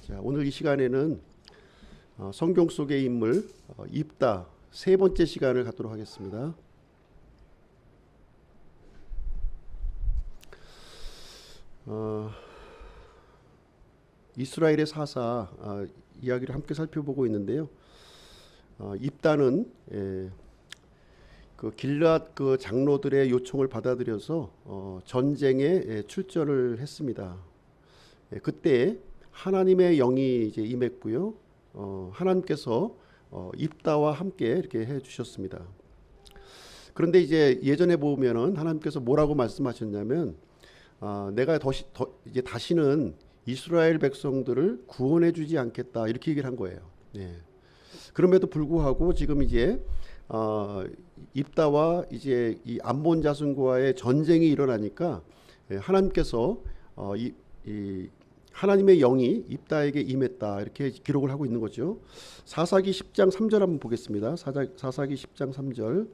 자, 오늘 이 시간에는 성경 속의 인물 입다 세 번째 시간을 갖도록 하겠습니다. 이스라엘의 사사 이야기를 함께 살펴보고 있는데요. 입다는 그 길앗 그 장로들의 요청을 받아들여서 전쟁에 출전을 했습니다. 그때 하나님의 영이 이제 임했고요. 하나님께서 입다와 함께 이렇게 해 주셨습니다. 그런데 이제 예전에 보면은 하나님께서 뭐라고 말씀하셨냐면 내가 이제 다시는 이스라엘 백성들을 구원해 주지 않겠다 이렇게 얘기를 한 거예요. 네. 그럼에도 불구하고 지금 이제 입다와 이제 이 암몬 자손과의 전쟁이 일어나니까 하나님께서 이 하나님의 영이 입다에게 임했다 이렇게 기록을 하고 있는 거죠. 사사기 10장 3절 한번 보겠습니다. 사사기 10장 3절.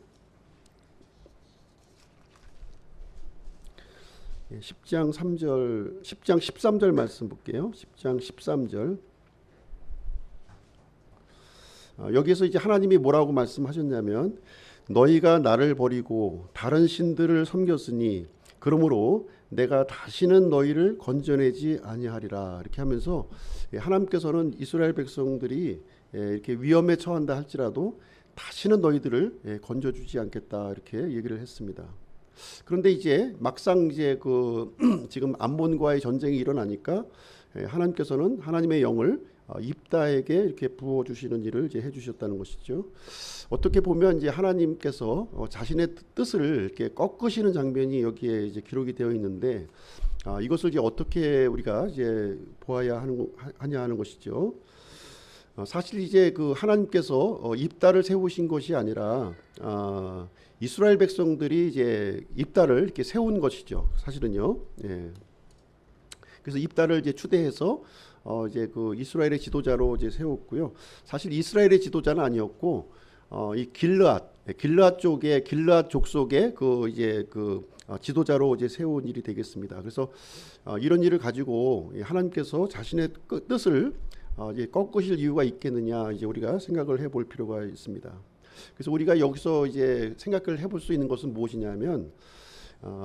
10장 3절, 10장 13절 말씀 볼게요. 10장 13절. 여기에서 이제 하나님이 뭐라고 말씀하셨냐면 너희가 나를 버리고 다른 신들을 섬겼으니 그러므로 내가 다시는 너희를 건져내지 아니하리라 이렇게 하면서 하나님께서는 이스라엘 백성들이 이렇게 위험에 처한다 할지라도 다시는 너희들을 건져주지 않겠다 이렇게 얘기를 했습니다. 그런데 이제 막상 이제 그 지금 암몬과의 전쟁이 일어나니까 하나님께서는 하나님의 영을 입다에게 이렇게 부어 주시는 일을 이제 해 주셨다는 것이죠. 어떻게 보면 이제 하나님께서 자신의 뜻을 이렇게 꺾으시는 장면이 여기에 이제 기록이 되어 있는데 이것을 이제 어떻게 우리가 이제 보아야 하냐 하는 것이죠. 사실 이제 그 하나님께서 입다를 세우신 것이 아니라 이스라엘 백성들이 이제 입다를 이렇게 세운 것이죠. 사실은요. 예. 그래서 입다를 이제 추대해서 이제 그 이스라엘의 지도자로 이제 세웠고요. 사실 이스라엘의 지도자는 아니었고 이 길르앗 쪽에 길르앗 족속의 그 이제 그 지도자로 이제 세운 일이 되겠습니다. 그래서 이런 일을 가지고 하나님께서 자신의 뜻을 이제 꺾으실 이유가 있겠느냐 이제 우리가 생각을 해볼 필요가 있습니다. 그래서 우리가 여기서 이제 생각을 해볼 수 있는 것은 무엇이냐면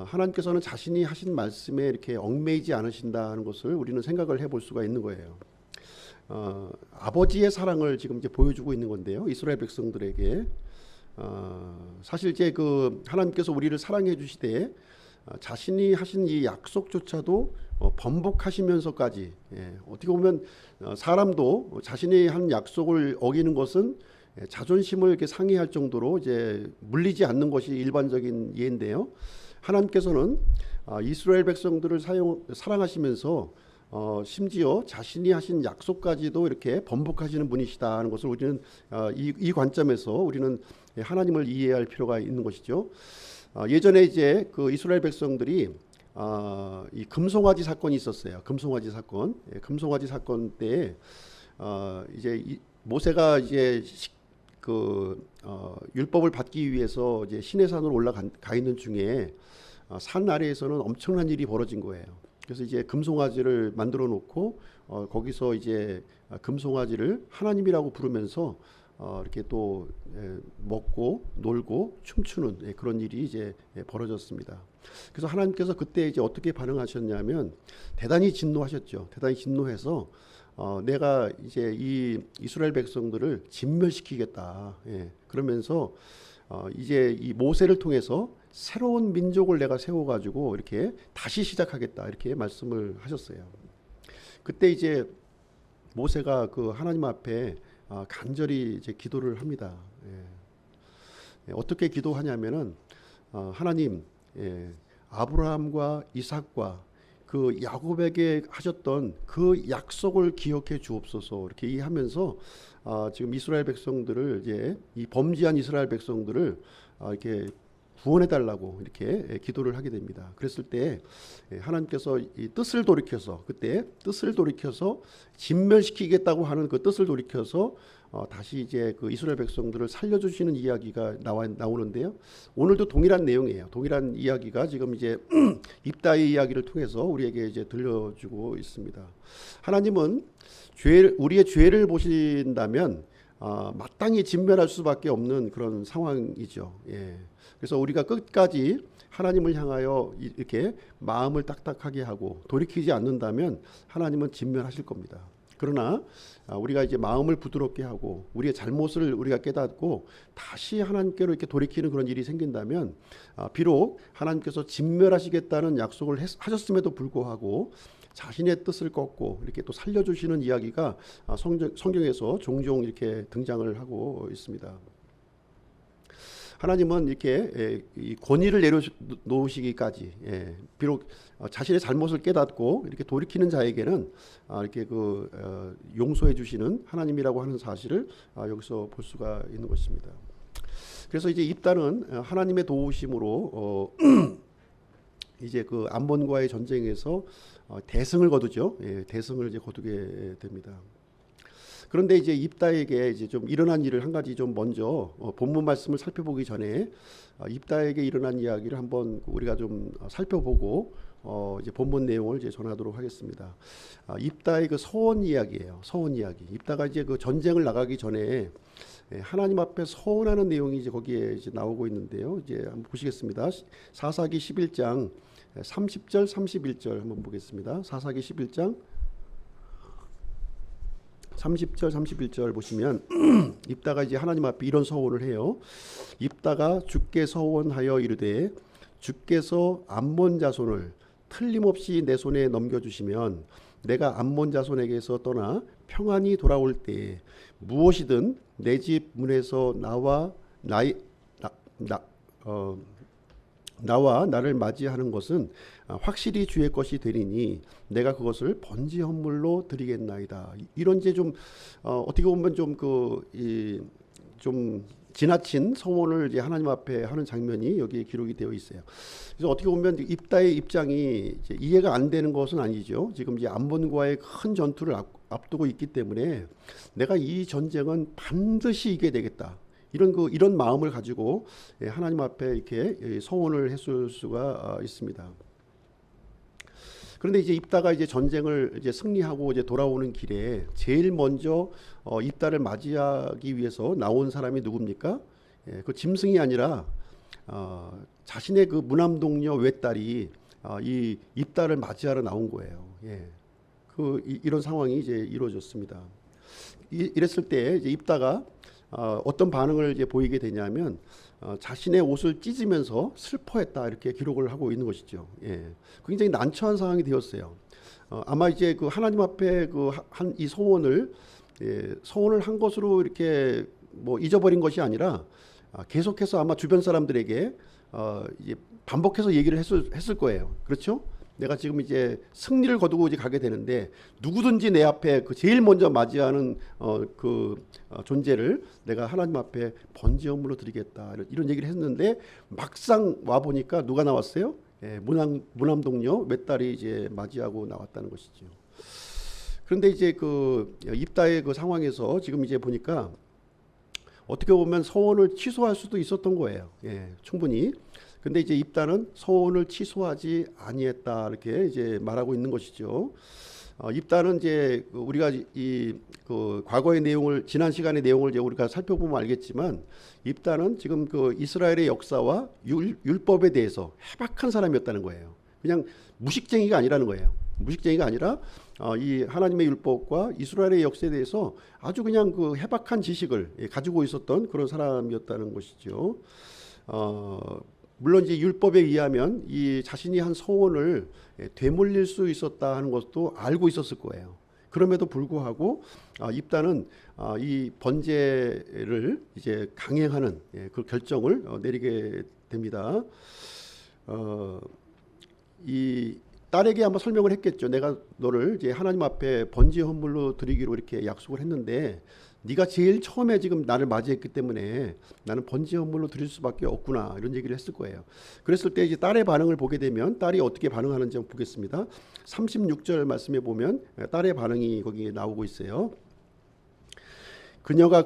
하나님께서는 자신이 하신 말씀에 이렇게 얽매이지 않으신다는 것을 우리는 생각을 해볼 수가 있는 거예요. 아버지의 사랑을 지금 이제 보여주고 있는 건데요. 이스라엘 백성들에게 사실 이제 그 하나님께서 우리를 사랑해 주시되 자신이 하신 이 약속조차도 번복하시면서까지 어떻게 보면 사람도 자신이 한 약속을 어기는 것은 자존심을 이렇게 상해할 정도로 이제 물리지 않는 것이 일반적인 예인데요. 하나님께서는 이스라엘 백성들을 사랑하시면서 심지어 자신이 하신 약속까지도 이렇게 번복하시는 분이시다 하는 것을 우리는 이 관점에서 우리는 하나님을 이해할 필요가 있는 것이죠. 예전에 이제 그 이스라엘 백성들이 이 금송아지 사건이 있었어요. 금송아지 사건. 금송아지 사건 때에 이제 모세가 이제 율법을 받기 위해서 이제 시내산으로 올라가 있는 중에 산 아래에서는 엄청난 일이 벌어진 거예요. 그래서 이제 금송아지를 만들어 놓고 거기서 이제 금송아지를 하나님이라고 부르면서 이렇게 또 먹고 놀고 춤추는 그런 일이 이제 벌어졌습니다. 그래서 하나님께서 그때 이제 어떻게 반응하셨냐면 대단히 진노하셨죠. 대단히 진노해서 내가 이제 이 이스라엘 백성들을 진멸시키겠다. 그러면서 이제 이 모세를 통해서 새로운 민족을 내가 세워가지고 이렇게 다시 시작하겠다 이렇게 말씀을 하셨어요. 그때 이제 모세가 그 하나님 앞에 간절히 이제 기도를 합니다. 어떻게 기도하냐면은 하나님, 아브라함과 이삭과 그 야곱에게 하셨던 그 약속을 기억해 주옵소서 이렇게 얘기하면서 지금 이스라엘 백성들을 이제 이 범죄한 이스라엘 백성들을 이렇게 구원해 달라고 이렇게 기도를 하게 됩니다. 그랬을 때 하나님께서 이 뜻을 돌이켜서 그때 뜻을 돌이켜서 진멸시키겠다고 하는 그 뜻을 돌이켜서 다시 이제 그 이스라엘 백성들을 살려주시는 이야기가 나오는데요. 오늘도 동일한 내용이에요. 동일한 이야기가 지금 이제 입다의 이야기를 통해서 우리에게 이제 들려주고 있습니다. 하나님은 우리의 죄를 보신다면 마땅히 진멸할 수밖에 없는 그런 상황이죠. 예. 그래서 우리가 끝까지 하나님을 향하여 이렇게 마음을 딱딱하게 하고 돌이키지 않는다면 하나님은 진멸하실 겁니다. 그러나 우리가 이제 마음을 부드럽게 하고 우리의 잘못을 우리가 깨닫고 다시 하나님께로 이렇게 돌이키는 그런 일이 생긴다면 비록 하나님께서 진멸하시겠다는 약속을 하셨음에도 불구하고 자신의 뜻을 꺾고 이렇게 또 살려주시는 이야기가 성경에서 종종 이렇게 등장을 하고 있습니다. 하나님은 이렇게 이 권위를 내려놓으시기까지 비록 자신의 잘못을 깨닫고 이렇게 돌이키는 자에게는 이렇게 용서해 주시는 하나님이라고 하는 사실을 여기서 볼 수가 있는 것입니다. 그래서 이제 입다는 하나님의 도우심으로 이제 그 암몬과의 전쟁에서 대승을 거두죠. 대승을 이제 거두게 됩니다. 그런데 이제 입다에게 이제 좀 일어난 일을 한 가지 좀 먼저 본문 말씀을 살펴보기 전에 입다에게 일어난 이야기를 한번 우리가 좀 살펴보고 이제 본문 내용을 이제 전하도록 하겠습니다. 입다의 그 서원 이야기예요. 서원 이야기. 입다가 이제 그 전쟁을 나가기 전에 하나님 앞에 서원하는 내용이 이제 거기에 이제 나오고 있는데요. 이제 한번 보시겠습니다. 사사기 11장 30절 31절 한번 보겠습니다. 사사기 11장 30절 31절 보시면 입다가 이제 하나님 앞에 이런 서원을 해요. 입다가 주께 서원하여 이르되 주께서 암몬 자손을 틀림없이 내 손에 넘겨주시면 내가 암몬 자손에게서 떠나 평안히 돌아올 때에 무엇이든 내 집 문에서 나와 나를 맞이하는 것은 확실히 주의 것이 되리니 내가 그것을 번지 헌물로 드리겠나이다. 이런 이제 좀 어떻게 보면 좀 지나친 서원을 이제 하나님 앞에 하는 장면이 여기에 기록이 되어 있어요. 그래서 어떻게 보면 입다의 입장이 이제 이해가 안 되는 것은 아니죠. 지금 이제 암몬과의 큰 전투를 앞두고 있기 때문에 내가 이 전쟁은 반드시 이기게 되겠다. 이런 마음을 가지고 하나님 앞에 이렇게 서원을 했을 수가 있습니다. 그런데 이제 입다가 이제 전쟁을 이제 승리하고 이제 돌아오는 길에 제일 먼저 입다를 맞이하기 위해서 나온 사람이 누굽니까? 그 짐승이 아니라 자신의 그 무남동녀 외딸이 이 입다를 맞이하러 나온 거예요. 이런 상황이 이제 이루어졌습니다. 이랬을 때 이제 입다가 어떤 반응을 이제 보이게 되냐면 자신의 옷을 찢으면서 슬퍼했다 이렇게 기록을 하고 있는 것이죠. 굉장히 난처한 상황이 되었어요. 아마 이제 그 하나님 앞에 한 이 소원을 한 것으로 이렇게 뭐 잊어버린 것이 아니라 계속해서 아마 주변 사람들에게 이제 반복해서 얘기를 했을 거예요. 그렇죠? 내가 지금 이제 승리를 거두고 이제 가게 되는데 누구든지 내 앞에 그 제일 먼저 맞이하는 존재를 내가 하나님 앞에 번지 헌물로 드리겠다 이런 얘기를 했는데 막상 와 보니까 누가 나왔어요? 무남동녀 외딸이 이제 맞이하고 나왔다는 것이죠. 그런데 이제 그 입다의 그 상황에서 지금 이제 보니까 어떻게 보면 서원을 취소할 수도 있었던 거예요. 충분히. 근데 이제 입다는 서원을 취소하지 아니했다 이렇게 이제 말하고 있는 것이죠. 입다는 이제 우리가 그 과거의 내용을 지난 시간의 내용을 이제 우리가 살펴보면 알겠지만 입다는 지금 그 이스라엘의 역사와 율법에 대해서 해박한 사람이었다는 거예요. 그냥 무식쟁이가 아니라는 거예요. 무식쟁이가 아니라 이 하나님의 율법과 이스라엘의 역사에 대해서 아주 그냥 그 해박한 지식을 가지고 있었던 그런 사람이었다는 것이죠. 물론 이제 율법에 의하면 이 자신이 한 소원을 되물릴 수 있었다 하는 것도 알고 있었을 거예요. 그럼에도 불구하고 입다는 이 번제를 이제 강행하는 그 결정을 내리게 됩니다. 이 딸에게 아마 설명을 했겠죠. 내가 너를 이제 하나님 앞에 번제 헌물로 드리기로 이렇게 약속을 했는데 네가 제일 처음에 지금 나를 맞이했기 때문에 나는 번제 헌물로 드릴 수밖에 없구나 이런 얘기를 했을 거예요. 그랬을 때 이제 딸의 반응을 보게 되면 딸이 어떻게 반응하는지 한번 보겠습니다. 36절 말씀에 보면 딸의 반응이 거기에 나오고 있어요. 그녀가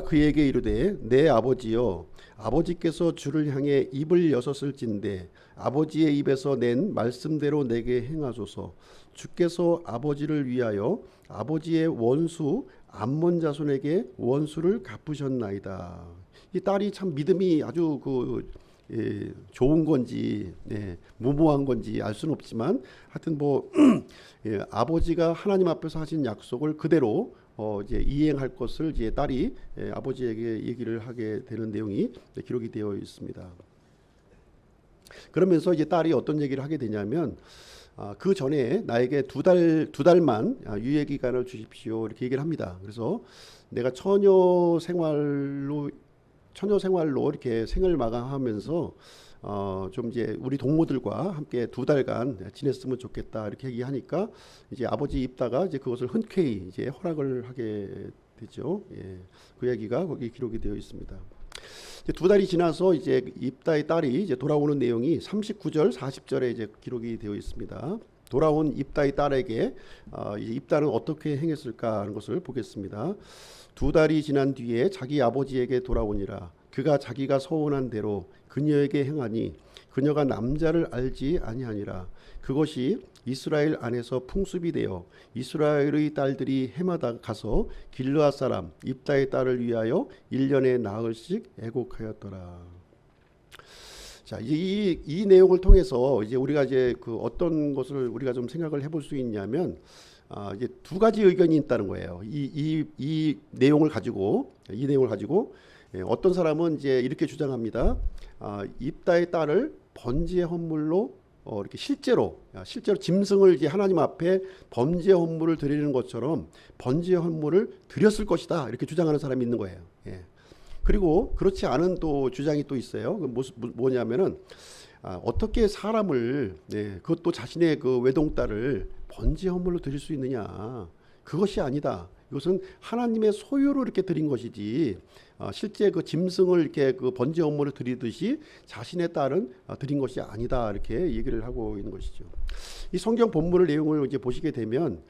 그에게 이르되 내 아버지여 아버지께서 주를 향해 입을 여섰을진데 아버지의 입에서 낸 말씀대로 내게 행하소서. 주께서 아버지를 위하여 아버지의 원수 암몬 자손에게 원수를 갚으셨나이다. 이 딸이 참 믿음이 아주 좋은 건지 무모한 건지 알 수는 없지만 하여튼 뭐 아버지가 하나님 앞에서 하신 약속을 그대로 이제 이행할 것을 이제 딸이 아버지에게 얘기를 하게 되는 내용이 기록이 되어 있습니다. 그러면서 이제 딸이 어떤 얘기를 하게 되냐면 그 전에 나에게 두 달만 유예 기간을 주십시오 이렇게 얘기를 합니다. 그래서 내가 처녀 생활로 이렇게 생을 마감하면서 좀 이제 우리 동무들과 함께 2달간 지냈으면 좋겠다 이렇게 얘기하니까 이제 아버지 입다가 이제 그것을 흔쾌히 이제 허락을 하게 되죠. 예, 그 얘기가 거기 기록이 되어 있습니다. 이제 2달이 지나서 이제 입다의 딸이 이제 돌아오는 내용이 39절, 40절에 이제 기록이 되어 있습니다. 돌아온 입다의 딸에게 이제 입다는 어떻게 행했을까 하는 것을 보겠습니다. 2달이 지난 뒤에 자기 아버지에게 돌아오니라. 그가 자기가 서원한 대로 그녀에게 행하니 그녀가 남자를 알지 아니하니라. 그것이 이스라엘 안에서 풍습이 되어 이스라엘의 딸들이 해마다 가서 길르앗 사람 입다의 딸을 위하여 1년에 나흘씩 애곡하였더라. 자, 이 내용을 통해서 이제 우리가 이제 그 어떤 것을 우리가 좀 생각을 해볼 수 있냐면 이제 두 가지 의견이 있다는 거예요. 이 내용을 가지고 어떤 사람은 이제 이렇게 주장합니다. 입다의 딸을 번제 헌물로 이렇게 실제로 짐승을 이제 하나님 앞에 번제 헌물을 드리는 것처럼 번제 헌물을 드렸을 것이다 이렇게 주장하는 사람이 있는 거예요. 예. 그리고 그렇지 않은 또 주장이 또 있어요. 뭐냐면은 어떻게 사람을 그것도 자신의 그 외동딸을 번제 헌물로 드릴 수 있느냐? 그것이 아니다. 이것은 하나님의 소유로 이렇게 드린 것이지 실제 그 짐승을 이렇게 그 번제 헌물을 드리듯이 자신의 딸은 드린 것이 아니다 이렇게 얘기를 하고 있는 것이죠. 이 성경 본문을 내용을 이제 보시게 되면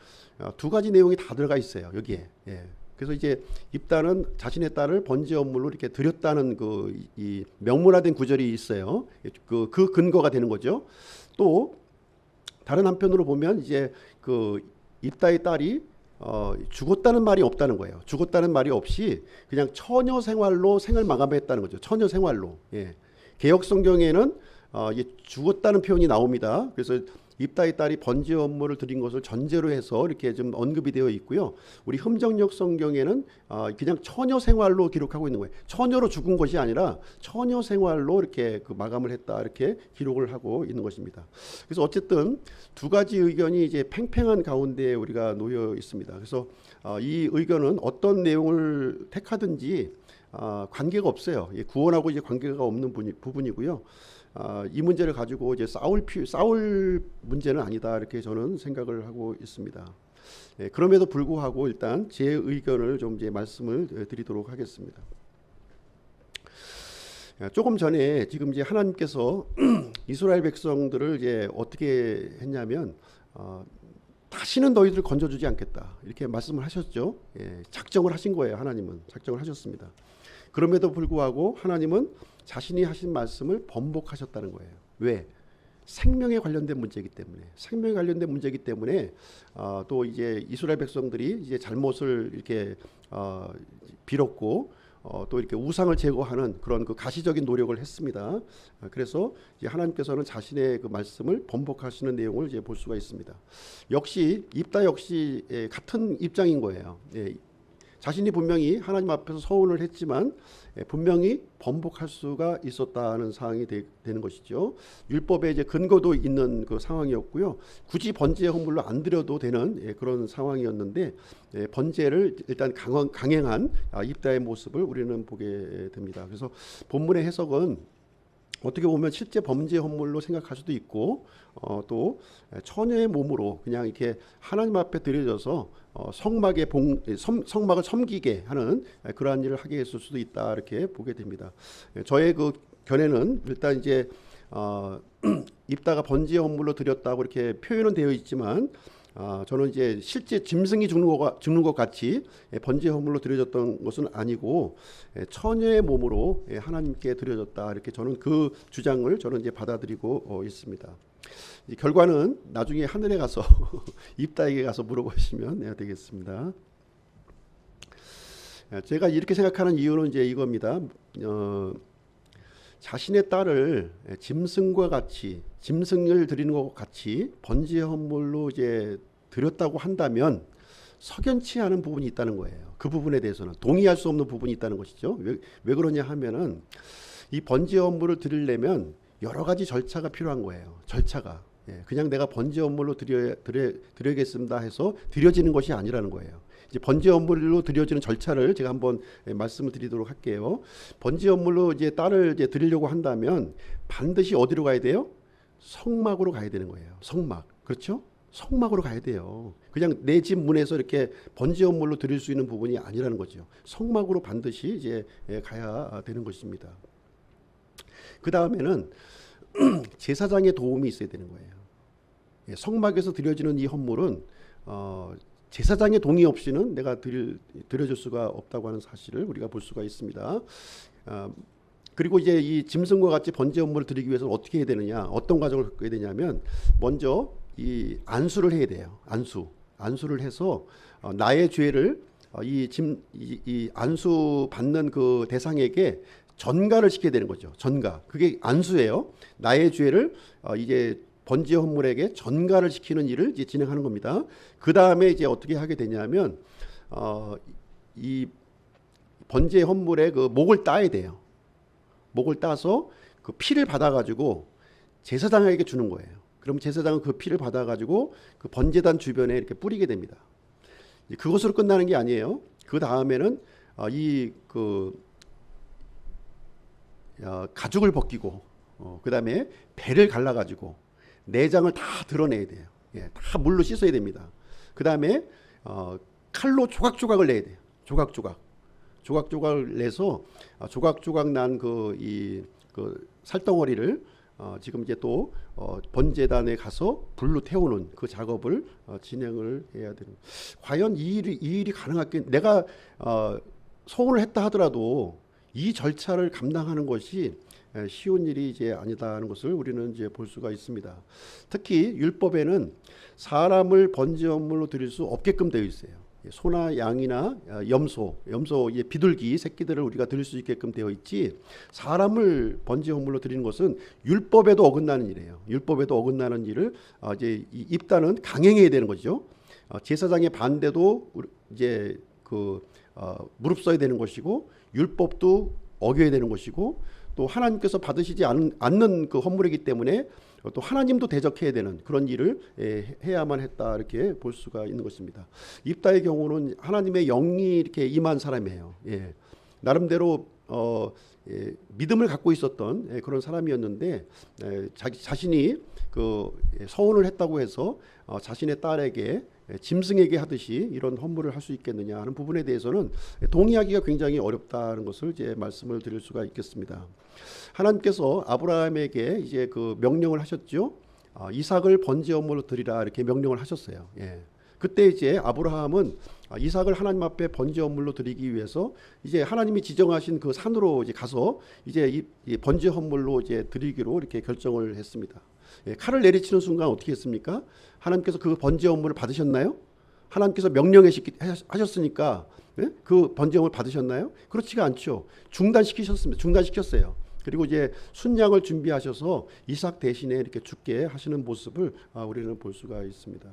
두 가지 내용이 다 들어가 있어요 여기에. 예. 그래서 이제 입다는 자신의 딸을 번제 헌물로 이렇게 드렸다는 이 명문화된 구절이 있어요. 그 근거가 되는 거죠. 또 다른 한편으로 보면 이제 그 입다의 딸이 죽었다는 말이 없다는 거예요. 죽었다는 말이 없이 그냥 처녀 생활로 생을 마감했다는 거죠. 처녀 생활로. 예. 개역 성경에는 죽었다는 표현이 나옵니다. 그래서 입다의 딸이 번제 헌물을 드린 것을 전제로 해서 이렇게 좀 언급이 되어 있고요. 우리 흠정역 성경에는 그냥 처녀 생활로 기록하고 있는 거예요. 처녀로 죽은 것이 아니라 처녀 생활로 이렇게 그 마감을 했다 이렇게 기록을 하고 있는 것입니다. 그래서 어쨌든 두 가지 의견이 이제 팽팽한 가운데 우리가 놓여 있습니다. 그래서 이 의견은 어떤 내용을 택하든지 관계가 없어요. 구원하고 이제 관계가 없는 부분이고요. 이 문제를 가지고 이제 싸울 문제는 아니다 이렇게 저는 생각을 하고 있습니다. 그럼에도 불구하고 일단 제 의견을 좀 이제 말씀을 드리도록 하겠습니다. 조금 전에 지금 이제 하나님께서 이스라엘 백성들을 이제 어떻게 했냐면 다시는 너희들을 건져주지 않겠다 이렇게 말씀을 하셨죠. 작정을 하신 거예요. 하나님은 작정을 하셨습니다. 그럼에도 불구하고 하나님은 자신이 하신 말씀을 번복하셨다는 거예요. 왜? 생명에 관련된 문제이기 때문에 또 이제 이스라엘 백성들이 이제 잘못을 이렇게 빌었고 또 이렇게 우상을 제거하는 그런 그 가시적인 노력을 했습니다. 그래서 이제 하나님께서는 자신의 그 말씀을 번복하시는 내용을 이제 볼 수가 있습니다. 역시 입다 역시 같은 입장인 거예요. 자신이 분명히 하나님 앞에서 서원을 했지만 분명히 번복할 수가 있었다는 상황이 되는 것이죠. 율법에 이제 근거도 있는 그 상황이었고요. 굳이 번제 헌물로 안 드려도 되는 그런 상황이었는데 번제를 일단 강행한 입다의 모습을 우리는 보게 됩니다. 그래서 본문의 해석은 어떻게 보면 실제 범죄 헌물로 생각할 수도 있고 또 처녀의 몸으로 그냥 이렇게 하나님 앞에 드려져서 성막을 섬기게 하는 그러한 일을 하게 했을 수도 있다 이렇게 보게 됩니다. 저의 그 견해는 일단 이제 입다가 번제 헌물로 드렸다고 이렇게 표현은 되어 있지만 저는 이제 실제 짐승이 죽는 것 같이 번제 헌물로 드려졌던 것은 아니고 처녀의 몸으로 하나님께 드려졌다 이렇게 저는 그 주장을 저는 이제 받아들이고 있습니다. 이 결과는 나중에 하늘에 가서 입다에게 가서 물어보시면 되겠습니다. 제가 이렇게 생각하는 이유는 이제 이겁니다. 자신의 딸을 짐승과 같이, 짐승을 드리는 것과 같이 번제 헌물로 이제 드렸다고 한다면 석연치 않은 부분이 있다는 거예요. 그 부분에 대해서는 동의할 수 없는 부분이 있다는 것이죠. 왜 그러냐 하면은 이 번제 헌물을 드리려면 여러 가지 절차가 필요한 거예요. 절차가. 그냥 내가 번제 헌물로 드려야겠습니다 해서 드려지는 것이 아니라는 거예요. 이제 번제 헌물로 드려지는 절차를 제가 한번 말씀을 드리도록 할게요. 번제 헌물로 이제 딸을 이제 드리려고 한다면 반드시 어디로 가야 돼요? 성막으로 가야 되는 거예요. 성막. 그렇죠? 성막으로 가야 돼요. 그냥 내 집 문에서 이렇게 번제 헌물로 드릴 수 있는 부분이 아니라는 거죠. 성막으로 반드시 이제 가야 되는 것입니다. 그 다음에는 제사장의 도움이 있어야 되는 거예요. 성막에서 드려지는 이 헌물은 제사장의 동의 없이는 내가 드려줄 수가 없다고 하는 사실을 우리가 볼 수가 있습니다. 그리고 이제 이 짐승과 같이 번제 헌물을 드리기 위해서 어떻게 해야 되느냐, 어떤 과정을 겪어야 되냐면 먼저 이 안수를 해야 돼요. 안수를 해서 나의 죄를 이 안수 받는 그 대상에게 전가를 시켜야 되는 거죠. 전가. 그게 안수예요. 나의 죄를 이제 번제 헌물에게 전가를 시키는 일을 이제 진행하는 겁니다. 그 다음에 이제 어떻게 하게 되냐면 이 번제 헌물의 그 목을 따야 돼요. 목을 따서 그 피를 받아가지고 제사장에게 주는 거예요. 그럼 제사장은 그 피를 받아가지고 그 번제단 주변에 이렇게 뿌리게 됩니다. 그것으로 끝나는 게 아니에요. 그 다음에는 가죽을 벗기고 그 다음에 배를 갈라가지고 내장을 다 드러내야 돼요. 다 물로 씻어야 됩니다. 그 다음에 칼로 조각조각을 내야 돼요. 조각조각을 내서 조각조각 난 그 살덩어리를 지금 이제 또 번제단에 가서 불로 태우는 그 작업을 진행을 해야 되는. 과연 이 일이 가능할게? 내가 소원을 했다 하더라도 이 절차를 감당하는 것이 쉬운 일이 이제 아니다는 것을 우리는 이제 볼 수가 있습니다. 특히 율법에는 사람을 번제 헌물로 드릴 수 없게끔 되어 있어요. 소나 양이나 염소 비둘기 새끼들을 우리가 드릴 수 있게끔 되어 있지, 사람을 번제 헌물로 드리는 것은 율법에도 어긋나는 일이에요. 율법에도 어긋나는 일을 이제 입단은 강행해야 되는 거죠. 제사장의 반대도 이제 무릎 써야 되는 것이고, 율법도 어겨야 되는 것이고, 또 하나님께서 받으시지 않는 그 헌물이기 때문에 또 하나님도 대적해야 되는 그런 일을 해야만 했다, 이렇게 볼 수가 있는 것입니다. 입다의 경우는 하나님의 영이 이렇게 임한 사람이에요. 나름대로 믿음을 갖고 있었던 그런 사람이었는데, 자신이 그 서원을 했다고 해서 자신의 딸에게 짐승에게 하듯이 이런 헌물을 할 수 있겠느냐 하는 부분에 대해서는 동의하기가 굉장히 어렵다는 것을 이제 말씀을 드릴 수가 있겠습니다. 하나님께서 아브라함에게 이제 그 명령을 하셨죠. 이삭을 번제 헌물로 드리라, 이렇게 명령을 하셨어요. 그때 이제 아브라함은 이삭을 하나님 앞에 번제 헌물로 드리기 위해서 이제 하나님이 지정하신 그 산으로 이제 가서 이제 이 번제 헌물로 이제 드리기로 이렇게 결정을 했습니다. 칼을 내리치는 순간 어떻게 했습니까? 하나님께서 그 번제 헌물을 받으셨나요? 하나님께서 명령하셨으니까 그 번제 헌물 받으셨나요? 그렇지가 않죠. 중단시켰어요. 그리고 이제 순양을 준비하셔서 이삭 대신에 이렇게 죽게 하시는 모습을 우리는 볼 수가 있습니다.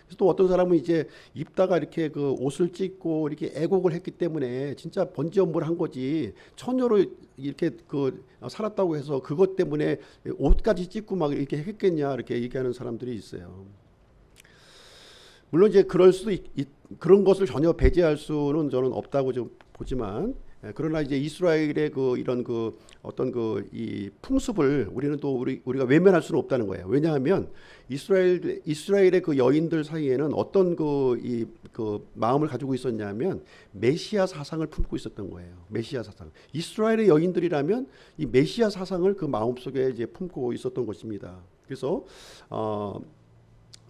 그래서 또 어떤 사람은 이제 입다가 이렇게 그 옷을 찢고 이렇게 애곡을 했기 때문에 진짜 번제 헌물을 한 거지, 처녀로 이렇게 그 살았다고 해서 그것 때문에 옷까지 찢고 막 이렇게 했겠냐, 이렇게 얘기하는 사람들이 있어요. 물론 이제 그럴 수도 그런 것을 전혀 배제할 수는 저는 없다고 좀 보지만, 그러나 이제 이스라엘의 그 이런 그 어떤 그 이 풍습을 우리는 또 우리가 외면할 수는 없다는 거예요. 왜냐하면 이스라엘의 그 여인들 사이에는 어떤 그 마음을 가지고 있었냐면 메시아 사상을 품고 있었던 거예요. 메시아 사상. 이스라엘의 여인들이라면 이 메시아 사상을 그 마음속에 이제 품고 있었던 것입니다. 그래서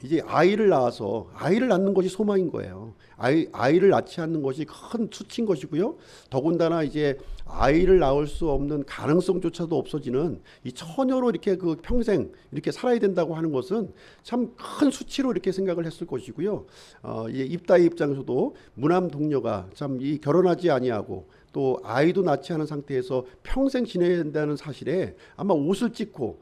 이제 아이를 낳는 것이 소망인 거예요. 아이를 낳지 않는 것이 큰 수치인 것이고요. 더군다나 이제 아이를 낳을 수 없는 가능성조차도 없어지는 이 처녀로 이렇게 그 평생 이렇게 살아야 된다고 하는 것은 참 큰 수치로 이렇게 생각을 했을 것이고요. 이 입다의 입장에서도 무남 동료가 참 이 결혼하지 아니하고 또 아이도 낳지 않은 상태에서 평생 지내야 된다는 사실에 아마 옷을 찢고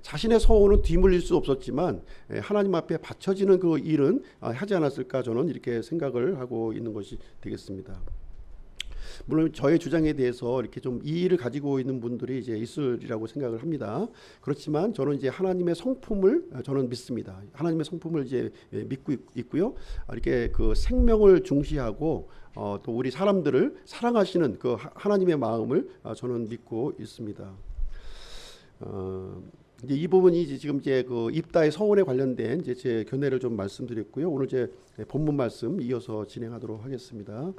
자신의 서원은 뒤물릴 수 없었지만 하나님 앞에 바쳐지는 그 일은 하지 않았을까 저는 이렇게 생각을 하고 있는 것이 되겠습니다. 물론 저의 주장에 대해서 이렇게 좀 이의를 가지고 있는 분들이 이제 있으리라고 생각을 합니다. 그렇지만 저는 이제 하나님의 성품을 저는 믿습니다. 하나님의 성품을 이제 믿고 있고요. 이렇게 그 생명을 중시하고 또 우리 사람들을 사랑하시는 그 하나님의 마음을 저는 믿고 있습니다. 이제 이 부분이 이제 지금 이제 그 입다의 서원에 관련된 이제 제 견해를 좀 말씀드렸고요. 오늘 제 본문 말씀 이어서 진행하도록 하겠습니다.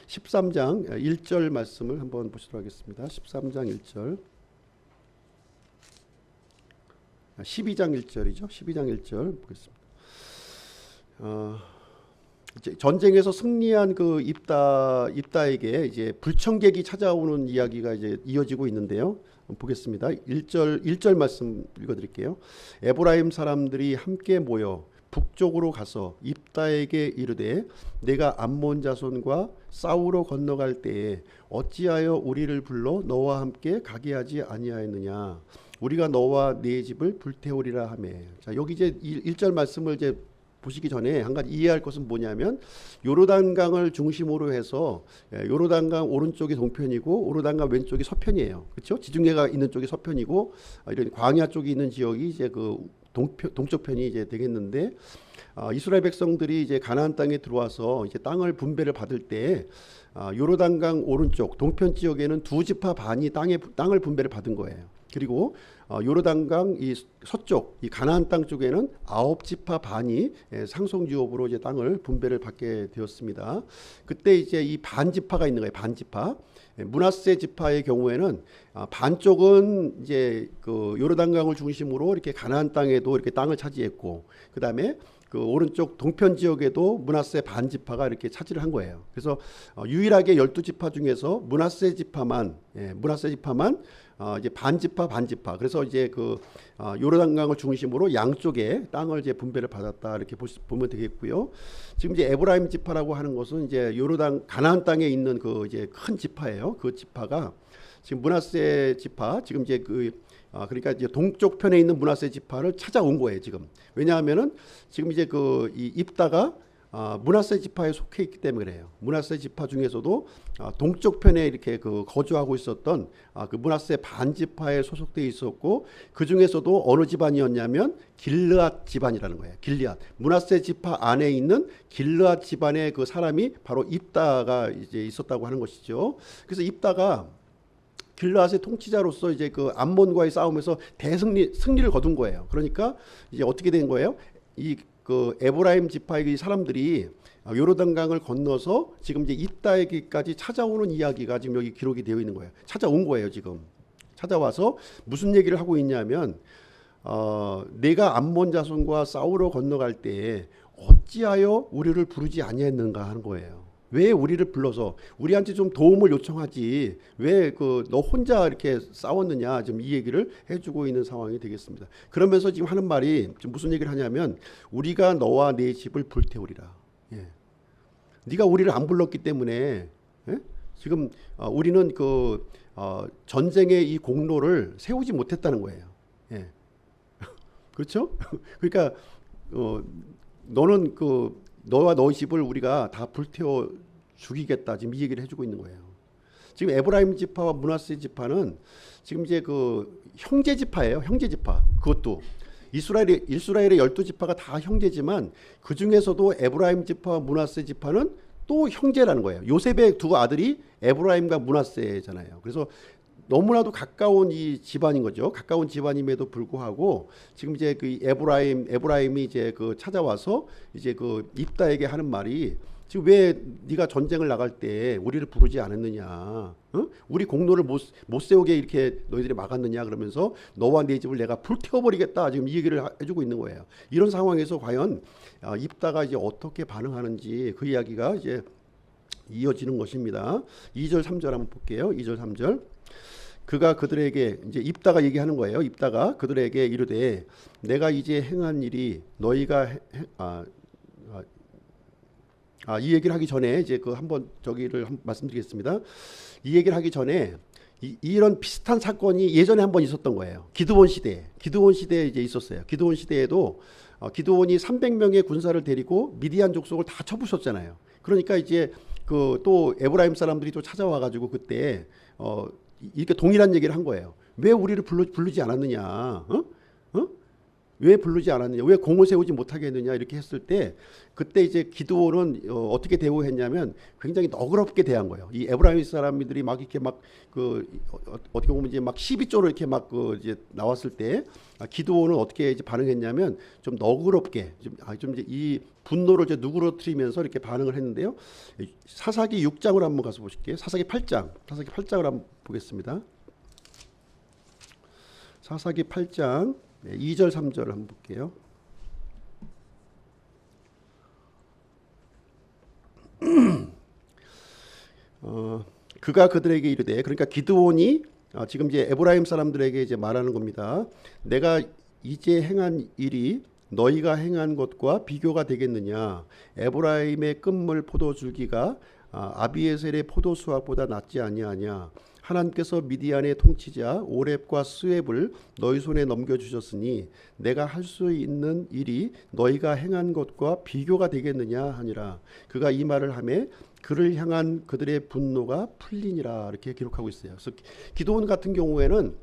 13장 1절 말씀을 한번 보시도록 하겠습니다. 13장 1절 12장 1절이죠. 12장 1절 보겠습니다. 이제 전쟁에서 승리한 그 입다에게 이제 불청객이 찾아오는 이야기가 이제 이어지고 있는데요. 보겠습니다. 1절 말씀 읽어드릴게요. 에브라임 사람들이 함께 모여 북쪽으로 가서 입다에게 이르되 내가 암몬 자손과 싸우러 건너갈 때에 어찌하여 우리를 불러 너와 함께 가게 하지 아니하였느냐. 우리가 너와 네 집을 불태우리라 하매. 자, 여기 이제 1절 말씀을 이제 보시기 전에 한 가지 이해할 것은 뭐냐면 요르단강을 중심으로 해서 요르단강 오른쪽이 동편이고 요르단강 왼쪽이 서편이에요. 그렇죠? 지중해가 있는 쪽이 서편이고 이런 광야 쪽이 있는 지역이 이제 그 동쪽 편이 이제 되겠는데 이스라엘 백성들이 이제 가나안 땅에 들어와서 이제 땅을 분배를 받을 때 요르단강 오른쪽 동편 지역에는 두 지파 반이 땅을 분배를 받은 거예요. 그리고 요르단강 이 서쪽 이 가나안 땅 쪽에는 9지파 반이 상속유업으로 이제 땅을 분배를 받게 되었습니다. 그때 이제 이 반지파가 있는 거예요. 반지파. 므낫세 지파의 경우에는 반쪽은 이제 그 요르단강을 중심으로 이렇게 가나안 땅에도 이렇게 땅을 차지했고, 그 다음에 그 오른쪽 동편 지역에도 므낫세 반지파가 이렇게 차지를 한 거예요. 그래서 유일하게 12지파 중에서 므낫세 지파만 이제 반지파. 그래서 이제 그 요르단강을 중심으로 양쪽에 땅을 이제 분배를 받았다 이렇게 보면 되겠고요. 지금 이제 에브라임 지파라고 하는 것은 이제 요르단 가나안 땅에 있는 그 이제 큰 지파예요. 그 지파가 지금 므낫세 지파 지금 이제 그러니까 이제 동쪽 편에 있는 므낫세 지파를 찾아온 거예요. 지금 왜냐하면은 지금 이제 그 이 입다가 므낫세 지파에 속해 있기 때문에 그래요. 므낫세 지파 중에서도 동쪽 편에 이렇게 그 거주하고 있었던 그 므낫세 반지파에 소속돼 있었고, 그 중에서도 어느 집안이었냐면 길르앗 집안이라는 거예요. 길르앗 므낫세 지파 안에 있는 길르앗 집안의 그 사람이 바로 입다가 이제 있었다고 하는 것이죠. 그래서 입다가 길르앗의 통치자로서 이제 그 암몬과의 싸움에서 승리를 거둔 거예요. 그러니까 이제 어떻게 된 거예요? 그 에브라임 지파의 사람들이 요르단강을 건너서 지금 이제 입다에게까지 찾아오는 이야기가 지금 여기 기록이 되어 있는 거예요. 찾아온 거예요. 지금 찾아와서 무슨 얘기를 하고 있냐면 내가 암몬 자손과 싸우러 건너갈 때에 어찌하여 우리를 부르지 아니했는가 하는 거예요. 왜 우리를 불러서 우리한테 좀 도움을 요청하지 왜 그 너 혼자 이렇게 싸웠느냐, 지금 이 얘기를 해주고 있는 상황이 되겠습니다. 그러면서 지금 하는 말이 지금 무슨 얘기를 하냐면 우리가 너와 네 집을 불태우리라. 네가 우리를 안 불렀기 때문에 지금 우리는 그 전쟁의 이 공로를 세우지 못했다는 거예요. 그렇죠? 그러니까 너는 너와 너희 집을 우리가 다 불태워 죽이겠다, 지금 이 얘기를 해주고 있는 거예요. 지금 에브라임 지파와 므낫세 지파는 지금 이제 그 형제 지파예요. 형제 지파. 그것도 이스라엘의 12지파가 다 형제지만 그 중에서도 에브라임 지파와 므낫세 지파는 또 형제라는 거예요. 요셉의 두 아들이 에브라임과 므낫세잖아요. 그래서 너무나도 가까운 이 집안인 거죠. 가까운 집안임에도 불구하고 지금 이제 그 에브라임이 이제 그 찾아와서 이제 그 입다에게 하는 말이 지금 왜 네가 전쟁을 나갈 때 우리를 부르지 않았느냐? 우리 공로를 못 세우게 이렇게 너희들이 막았느냐? 그러면서 너와 네 집을 내가 불태워버리겠다. 지금 이 얘기를 해주고 있는 거예요. 이런 상황에서 과연 입다가 이제 어떻게 반응하는지 그 이야기가 이제 이어지는 것입니다. 2절 3절 한번 볼게요. 2절 3절. 그가 그들에게 이제 입다가 얘기하는 거예요. 입다가 그들에게 이르되 내가 이제 행한 일이 너희가 이 얘기를 하기 전에 이제 그 한번 저기를 말씀드리겠습니다. 이 얘기를 하기 전에 이런 비슷한 사건이 예전에 한번 있었던 거예요. 기드온 시대에 이제 있었어요. 기드온 시대에도 기드온이 300명의 군사를 데리고 미디안 족속을 다 쳐부셨잖아요. 그러니까 이제 그 또 에브라임 사람들이 또 찾아와 가지고 그때 이렇게 동일한 얘기를 한 거예요. 왜 우리를 부르지 않았느냐? 왜 부르지 않았느냐? 왜 공을 세우지 못하게 했느냐? 이렇게 했을 때 그때 이제 기드온은 어떻게 대우했냐면 굉장히 너그럽게 대한 거예요. 이 에브라임 사람들이 막 이렇게 막 그 어떻게 보면 이제 막 12조로 이렇게 막 그 이제 나왔을 때 기드온은 어떻게 이제 반응했냐면 좀 너그럽게 좀 이제 이 분노를 이제 누그러뜨리면서 이렇게 반응을 했는데요. 사사기 6장으로 한번 가서 보실게요. 사사기 8장을 한번 보겠습니다. 사사기 8장 2절 3절을 한번 볼게요. 그가 그들에게 이르되, 그러니까 기드온이 지금 이제 에브라임 사람들에게 이제 말하는 겁니다. 내가 이제 행한 일이 너희가 행한 것과 비교가 되겠느냐? 에브라임의 끝물 포도줄기가 아비에셀의 포도수확보다 낫지 아니하냐? 하나님께서 미디안의 통치자 오렙과 스웹을 너희 손에 넘겨주셨으니 내가 할 수 있는 일이 너희가 행한 것과 비교가 되겠느냐 하니라. 그가 이 말을 하매 그를 향한 그들의 분노가 풀리니라, 이렇게 기록하고 있어요. 그래서 기드온 같은 경우에는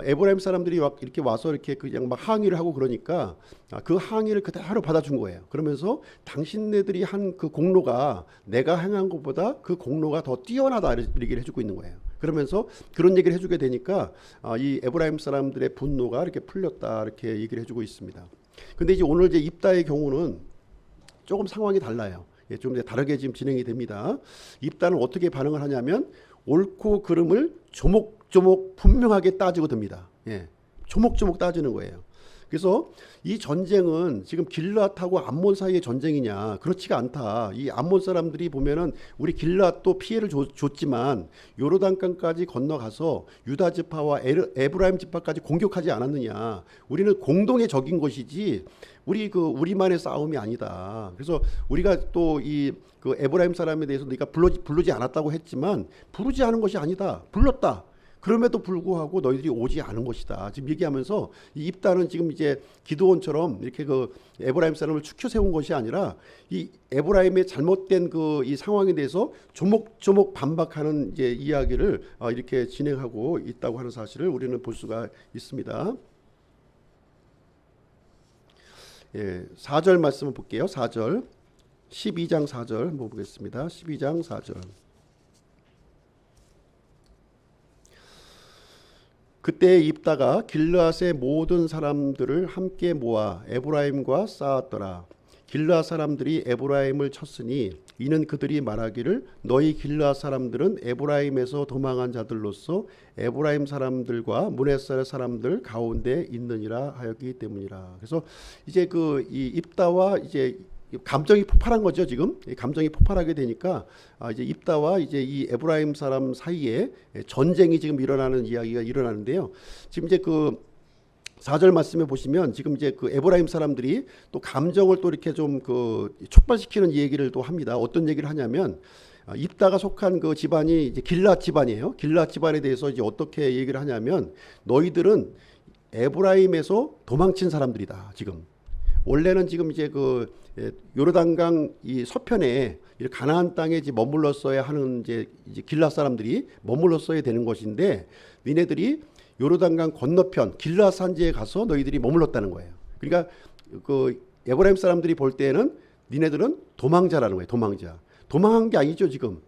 에브라임 사람들이 이렇게 와서 이렇게 그냥 막 항의를 하고 그러니까 그 항의를 그대로 받아준 거예요. 그러면서 당신네들이 한 그 공로가 내가 행한 것보다 그 공로가 더 뛰어나다, 이렇게 얘기를 해주고 있는 거예요. 그러면서 그런 얘기를 해주게 되니까 이 에브라임 사람들의 분노가 이렇게 풀렸다, 이렇게 얘기를 해주고 있습니다. 근데 이제 오늘 이제 입다의 경우는 조금 상황이 달라요. 좀 다르게 지금 진행이 됩니다. 입다는 어떻게 반응을 하냐면 옳고 그름을 조목조목 분명하게 따지고 듭니다. 조목조목 따지는 거예요. 그래서 이 전쟁은 지금 길앗하고 암몬 사이의 전쟁이냐? 그렇지가 않다. 이 암몬 사람들이 보면은 우리 길앗도 피해를 줬지만 요르단강까지 건너가서 유다 지파와 에브라임 지파까지 공격하지 않았느냐? 우리는 공동의 적인 것이지 우리만의 싸움이 아니다. 그래서 우리가 또 그 에브라임 사람에 대해서 네가 부르지 않았다고 했지만 부르지 않은 것이 아니다. 불렀다. 그럼에도 불구하고 너희들이 오지 않은 것이다. 지금 얘기하면서 이 입다는 지금 이제 기드온처럼 이렇게 그 에브라임 사람을 추켜 세운 것이 아니라 이 에브라임의 잘못된 그 이 상황에 대해서 조목조목 반박하는 이제 이야기를 이렇게 진행하고 있다고 하는 사실을 우리는 볼 수가 있습니다. 4절 말씀을 볼게요. 4절. 12장 4절 한번 보겠습니다. 12장 4절. 그때 입다가 길르앗의 모든 사람들을 함께 모아 에브라임과 싸웠더라. 길르앗 사람들이 에브라임을 쳤으니 이는 그들이 말하기를 너희 길르앗 사람들은 에브라임에서 도망한 자들로서 에브라임 사람들과 문헤살 사람들 가운데 있느니라 하였기 때문이라. 그래서 이제 이 입다와 이제 감정이 폭발한 거죠. 지금 감정이 폭발하게 되니까 이제 입다와 이제 이 에브라임 사람 사이에 전쟁이 지금 일어나는 이야기가 일어나는데요. 지금 이제 그 4절 말씀에 보시면 지금 이제 그 에브라임 사람들이 또 감정을 또 이렇게 좀 그 촉발시키는 얘기를 또 합니다. 어떤 얘기를 하냐면 입다가 속한 그 집안이 이제 길앗 집안이에요. 길앗 집안에 대해서 이제 어떻게 얘기를 하냐면 너희들은 에브라임에서 도망친 사람들이다. 지금 원래는 지금 이제 그 요르단강 이 서편에 가나안 땅에 이제 머물렀어야 하는 이제 길앗 사람들이 머물렀어야 되는 것인데 니네들이 요르단강 건너편 길앗 산지에 가서 너희들이 머물렀다는 거예요. 그러니까 그 에브라임 사람들이 볼 때는 니네들은 도망자라는 거예요. 도망한 게 아니죠. 지금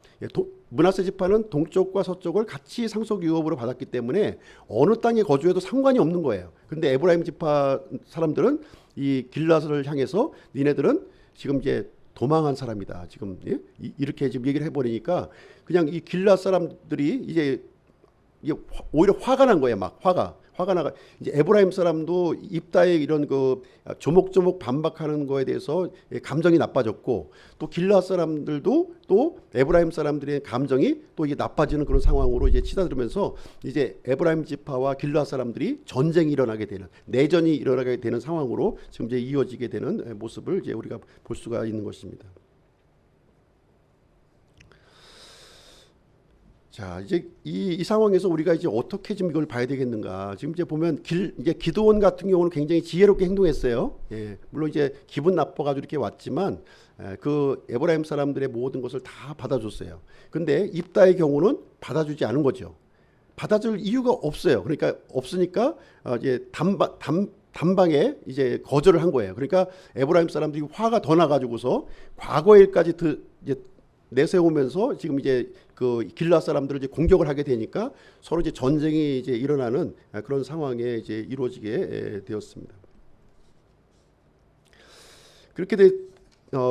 므낫세 지파는 동쪽과 서쪽을 같이 상속 유업으로 받았기 때문에 어느 땅에 거주해도 상관이 없는 거예요. 그런데 에브라임 지파 사람들은 이 길앗을 향해서 니네들은 지금 이제 도망한 사람이다. 지금 이렇게 지금 얘기를 해버리니까 그냥 이 길앗 사람들이 이제 오히려 화가 난 거예요. 막 화가 나가 이제 에브라임 사람도 입다의 이런 그 조목조목 반박하는 거에 대해서 감정이 나빠졌고 또 길르앗 사람들도 또 에브라임 사람들의 감정이 또 이게 나빠지는 그런 상황으로 이제 치닫으면서 이제 에브라임 지파와 길르앗 사람들이 전쟁이 일어나게 되는 내전이 일어나게 되는 상황으로 지금 이제 이어지게 되는 모습을 이제 우리가 볼 수가 있는 것입니다. 자, 이제 이 상황에서 우리가 이제 어떻게 지금 이걸 봐야 되겠는가? 지금 이제 보면 이제 기드온 같은 경우는 굉장히 지혜롭게 행동했어요. 예, 물론 이제 기분 나빠가지고 이렇게 왔지만 그 에브라임 사람들의 모든 것을 다 받아줬어요. 근데 입다의 경우는 받아주지 않은 거죠. 받아줄 이유가 없어요. 그러니까 없으니까 이제 단방에 이제 거절을 한 거예요. 그러니까 에브라임 사람들이 화가 더 나가지고서 과거 일까지 이제 내세우면서 지금 이제 그 길르앗 사람들을 이제 공격을 하게 되니까 서로 이제 전쟁이 이제 일어나는 그런 상황에 이제 이루어지게 되었습니다.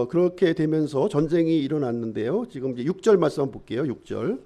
그렇게 되면서 전쟁이 일어났는데요. 지금 이제 6절 말씀 한번 볼게요. 6절.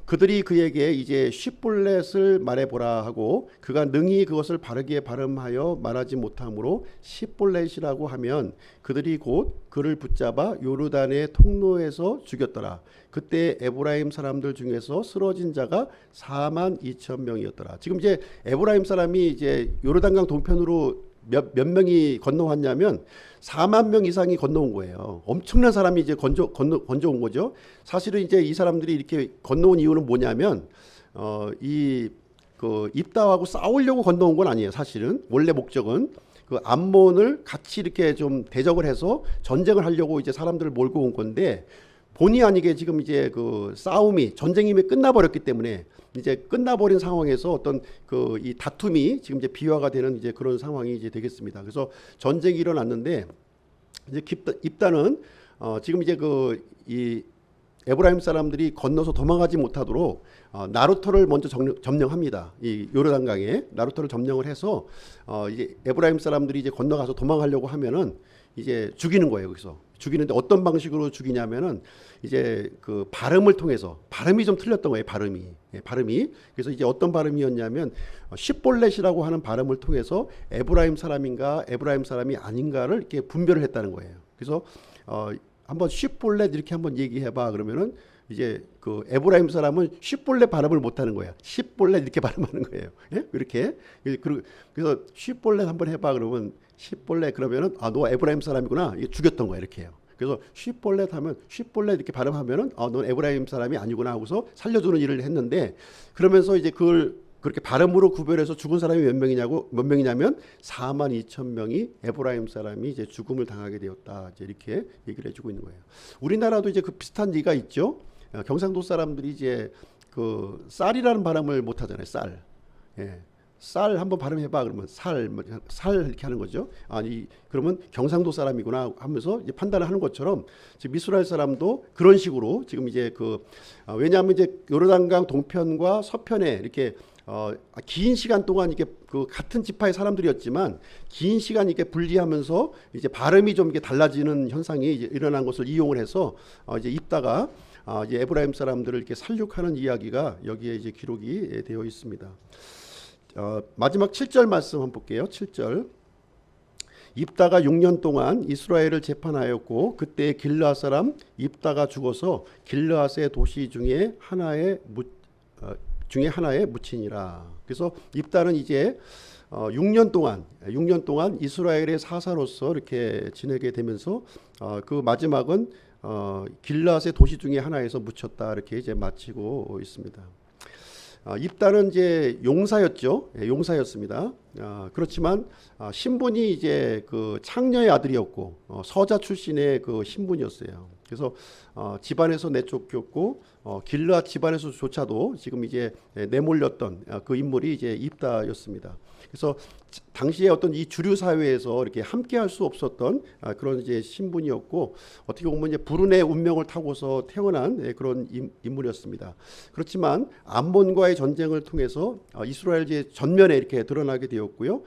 그들이 그에게 이제 쉿볼렛을 말해보라 하고 그가 능히 그것을 바르게 발음하여 말하지 못하므로 쉿볼렛이라고 하면 그들이 곧 그를 붙잡아 요르단의 통로에서 죽였더라. 그때 에브라임 사람들 중에서 쓰러진 자가 4만 2천 명이었더라. 지금 이제 에브라임 사람이 이제 요르단강 동편으로 몇 명이 건너왔냐면 4만 명 이상이 건너온 거예요. 엄청난 사람이 이제 건져온 거죠. 사실은 이제 이 사람들이 이렇게 건너온 이유는 뭐냐면 그 입다하고 싸우려고 건너온 건 아니에요. 사실은 원래 목적은 그 암몬을 같이 이렇게 좀 대적을 해서 전쟁을 하려고 이제 사람들을 몰고 온 건데 본의 아니게 지금 이제 그 싸움이 전쟁이 이미 끝나버렸기 때문에 이제 끝나버린 상황에서 어떤 그 이 다툼이 지금 이제 비화가 되는 이제 그런 상황이 이제 되겠습니다. 그래서 전쟁이 일어났는데 이제 입다는 지금 이제 그 이 에브라임 사람들이 건너서 도망가지 못하도록 나루터를 먼저 점령합니다. 이 요르단강에 나루터를 점령을 해서 이제 에브라임 사람들이 이제 건너가서 도망가려고 하면은 이제 죽이는 거예요. 거기서 죽이는데 어떤 방식으로 죽이냐면은 이제 그 발음을 통해서 발음이 좀 틀렸던 거예요. 발음이 그래서 이제 어떤 발음이었냐면 쉿볼렛이라고 하는 발음을 통해서 에브라임 사람인가 에브라임 사람이 아닌가를 이렇게 분별을 했다는 거예요. 그래서 한번 쉿볼렛 이렇게 한번 얘기해봐 그러면은 이제 그 에브라임 사람은 쉿볼렛 발음을 못하는 거야. 쉿볼렛 이렇게 발음하는 거예요. 예? 이렇게 그래서 쉿볼렛 한번 해봐 그러면 쉿볼렛 그러면은 너 에브라임 사람이구나. 이게 죽였던 거야 이렇게요. 그래서 쉿볼렛 하면 쉿볼렛 이렇게 발음하면은 넌 에브라임 사람이 아니구나 하고서 살려주는 일을 했는데 그러면서 이제 그걸 그렇게 발음으로 구별해서 죽은 사람이 몇 명이냐면 4만 2천 명이 에브라임 사람이 이제 죽음을 당하게 되었다. 이제 이렇게 얘기를 해주고 있는 거예요. 우리나라도 이제 그 비슷한 예가 있죠. 경상도 사람들이 이제 그 쌀이라는 발음을 못 하잖아요. 쌀. 예. 쌀 한번 발음해봐 그러면 살 이렇게 하는 거죠. 아니 그러면 경상도 사람이구나 하면서 이제 판단을 하는 것처럼 지금 이스라엘 사람도 그런 식으로 지금 이제 왜냐하면 이제 요르단강 동편과 서편에 이렇게 긴 시간 동안 이게 그 같은 지파의 사람들이었지만 긴 시간 이렇게 분리하면서 이제 발음이 좀 이렇게 달라지는 현상이 이제 일어난 것을 이용을 해서 이제 입다가 이제 에브라임 사람들을 이렇게 살육하는 이야기가 여기에 이제 기록이 되어 있습니다. 마지막 7절 말씀 한번 볼게요. 7절. 입다가 6년 동안 이스라엘을 재판하였고 그때 길르앗 사람 입다가 죽어서 길르앗의 도시 중에 하나에 묻히니라. 그래서 입다는 이제 6년 동안 이스라엘의 사사로서 이렇게 지내게 되면서 그 마지막은 길르앗의 도시 중에 하나에서 묻혔다 이렇게 이제 마치고 있습니다. 입다는 이제 용사였죠. 용사였습니다. 그렇지만 신분이 이제 그 창녀의 아들이었고 서자 출신의 그 신분이었어요. 그래서 집안에서 내쫓겼고 길르앗 집안에서조차도 지금 이제 내몰렸던 그 인물이 이제 입다였습니다. 그래서 당시에 어떤 이 주류 사회에서 이렇게 함께할 수 없었던 그런 이제 신분이었고 어떻게 보면 이제 불운의 운명을 타고서 태어난 그런 인물이었습니다. 그렇지만 암몬과의 전쟁을 통해서 이스라엘 이제 전면에 이렇게 드러나게 되었고. 되었고요.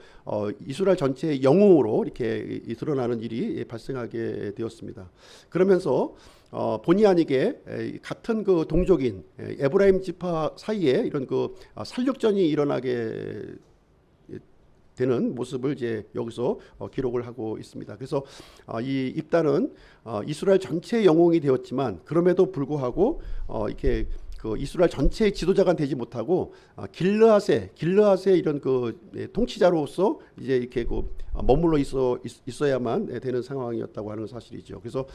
이스라엘 전체의 영웅으로 이렇게 드러나는 일이 발생하게 되었습니다. 그러면서 본의 아니게 같은 그 동족인 에브라임 지파 사이에 이런 그 살육전이 일어나게 되는 모습을 이제 여기서 기록을 하고 있습니다. 그래서 이 입다는 이스라엘 전체의 영웅이 되었지만 그럼에도 불구하고 이렇게 그 이스라엘 전체의 지도자가 되지 못하고 길르앗의 이런 그 통치자로서 이제 이렇게 그 머물러 있어야만 되는 상황이었다고 하는 사실이죠. 그래서